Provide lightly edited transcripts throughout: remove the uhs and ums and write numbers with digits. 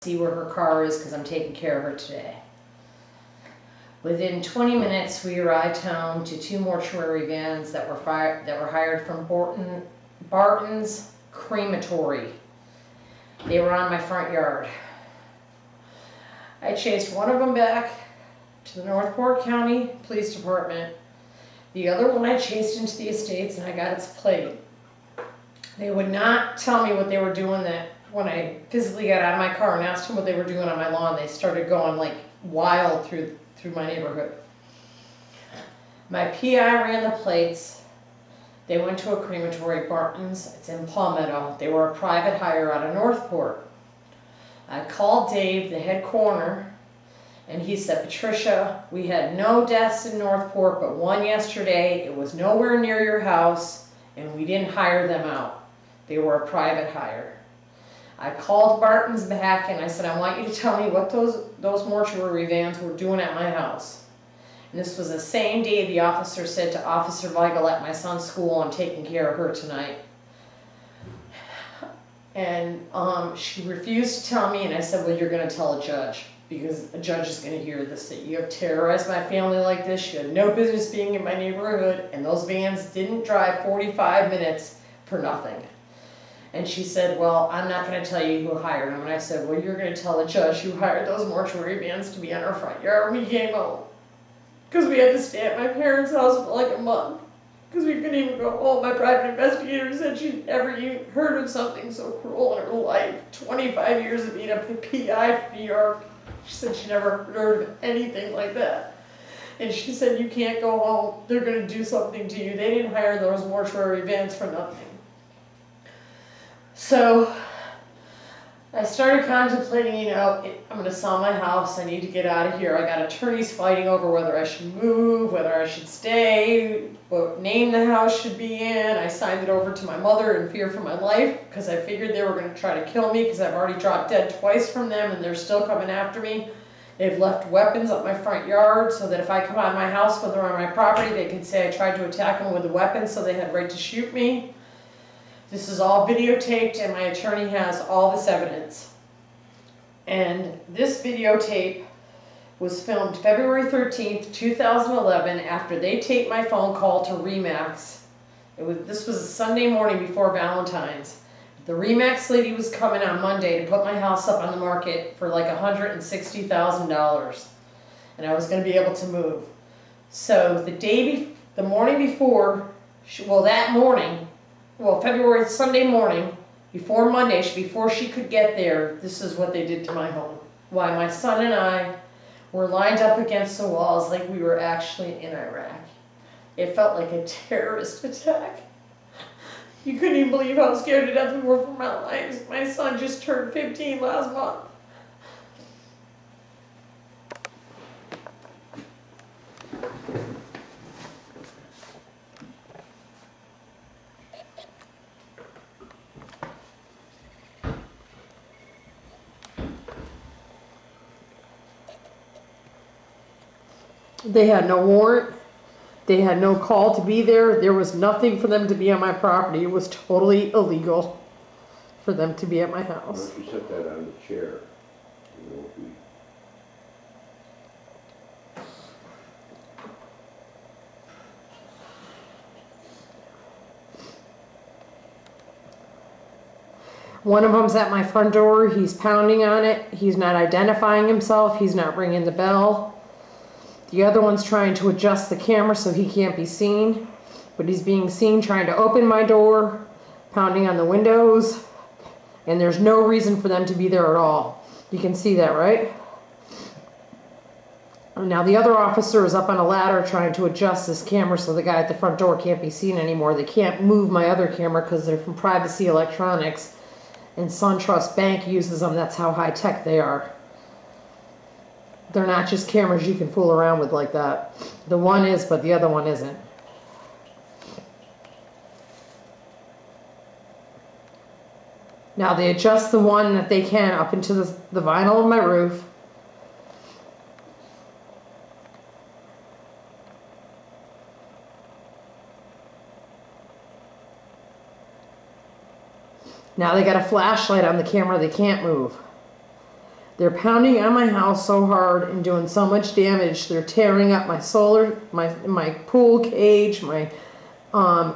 see where her car is because I'm taking care of her today. Within 20 minutes, we arrived home to two mortuary vans that were hired from Barton's Crematory. They were on my front yard. I chased one of them back to the Northport County Police Department. The other one I chased into the estates and I got its plate. They would not tell me what they were doing. That when I physically got out of my car and asked them what they were doing on my lawn, they started going like wild through my neighborhood. My PI ran the plates. They went to a crematory, Barton's. It's in Palmetto. They were a private hire out of Northport. I called Dave, the head coroner, and he said, Patricia, we had no deaths in Northport, but one yesterday. It was nowhere near your house, and we didn't hire them out. They were a private hire. I called Barton's back and I said, I want you to tell me what those mortuary vans were doing at my house. And this was the same day the officer said to Officer Weigel at my son's school, I'm taking care of her tonight. And she refused to tell me, and I said, well, you're going to tell a judge, because a judge is going to hear this, that you have terrorized my family like this. You had no business being in my neighborhood, and those vans didn't drive 45 minutes for nothing. And she said, well, I'm not going to tell you who hired them. And I said, well, you're going to tell the judge who hired those mortuary vans to be on our front yard when we came home. Because we had to stay at my parents' house for like a month. Because we couldn't even go home. My private investigator said she'd never even heard of something so cruel in her life. 25 years of being a PI for New York. She said she never heard of anything like that. And she said, you can't go home. They're going to do something to you. They didn't hire those mortuary vans for nothing. So I started contemplating, I'm going to sell my house. I need to get out of here. I got attorneys fighting over whether I should move, whether I should stay, what name the house should be in. I signed it over to my mother in fear for my life because I figured they were going to try to kill me because I've already dropped dead twice from them and they're still coming after me. They've left weapons up my front yard so that if I come out of my house when they're on my property, they can say I tried to attack them with a weapon, so they had right to shoot me. This is all videotaped and my attorney has all this evidence. And this videotape was filmed February 13th, 2011 after they taped my phone call to Remax. This was a Sunday morning before Valentine's. The Remax lady was coming on Monday to put my house up on the market for like $160,000. And I was going to be able to move. So the morning before, Sunday morning, before Monday, before she could get there, this is what they did to my home. Why my son and I were lined up against the walls like we were actually in Iraq. It felt like a terrorist attack. You couldn't even believe how scared to death we were for my lives. My son just turned 15 last month. They had no warrant. They had no call to be there. There was nothing for them to be on my property. It was totally illegal for them to be at my house. Why don't you set that on the chair? You won't be... One of them's at my front door. He's pounding on it. He's not identifying himself. He's not ringing the bell. The other one's trying to adjust the camera so he can't be seen, but he's being seen trying to open my door, pounding on the windows, and there's no reason for them to be there at all. You can see that, right? Now the other officer is up on a ladder trying to adjust this camera so the guy at the front door can't be seen anymore. They can't move my other camera because they're from Privacy Electronics, and SunTrust Bank uses them. That's how high tech they are. They're not just cameras you can fool around with like that. The one is, but the other one isn't. Now they adjust the one that they can up into the vinyl of my roof. Now they got a flashlight on the camera they can't move. They're pounding on my house so hard and doing so much damage. They're tearing up my solar, my pool cage, my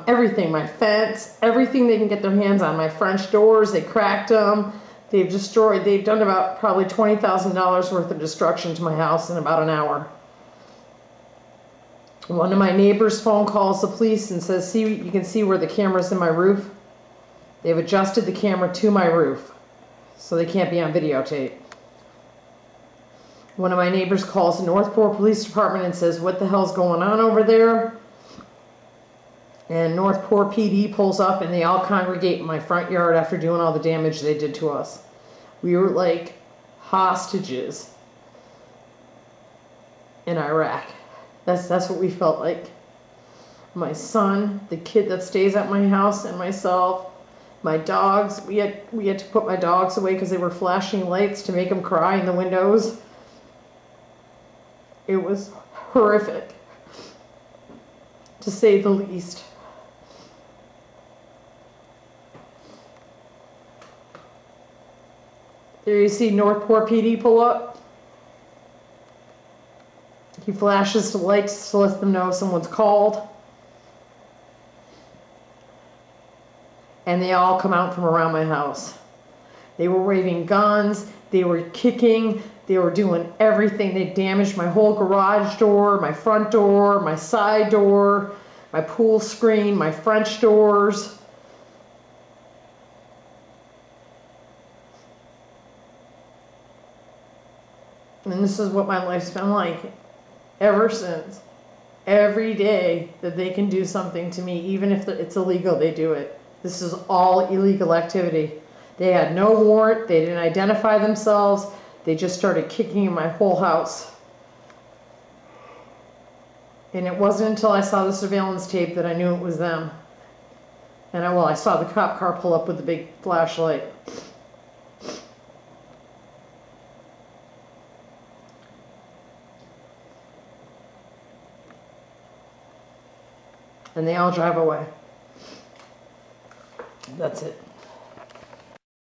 everything, my fence, everything they can get their hands on. My French doors, they cracked them. They've destroyed, they've done about probably $20,000 worth of destruction to my house in about an hour. One of my neighbors' phone calls the police and says, see, you can see where the camera's in my roof. They've adjusted the camera to my roof, so they can't be on videotape. One of my neighbors calls the Northport Police Department and says, what the hell's going on over there? And Northport PD pulls up and they all congregate in my front yard after doing all the damage they did to us. We were like hostages in Iraq. That's what we felt like. My son, the kid that stays at my house, and myself, my dogs. We had to put my dogs away because they were flashing lights to make them cry in the windows. It was horrific, to say the least. There you see Northport PD pull up. He flashes the lights to let them know someone's called. And they all come out from around my house. They were waving guns, they were kicking, they were doing everything. They damaged my whole garage door, my front door, my side door, my pool screen, my French doors. And this is what my life's been like ever since. Every day that they can do something to me, even if it's illegal, they do it. This is all illegal activity. They had no warrant. They didn't identify themselves. They just started kicking in my whole house. And it wasn't until I saw the surveillance tape that I knew it was them. And I saw the cop car pull up with the big flashlight. And they all drive away. That's it.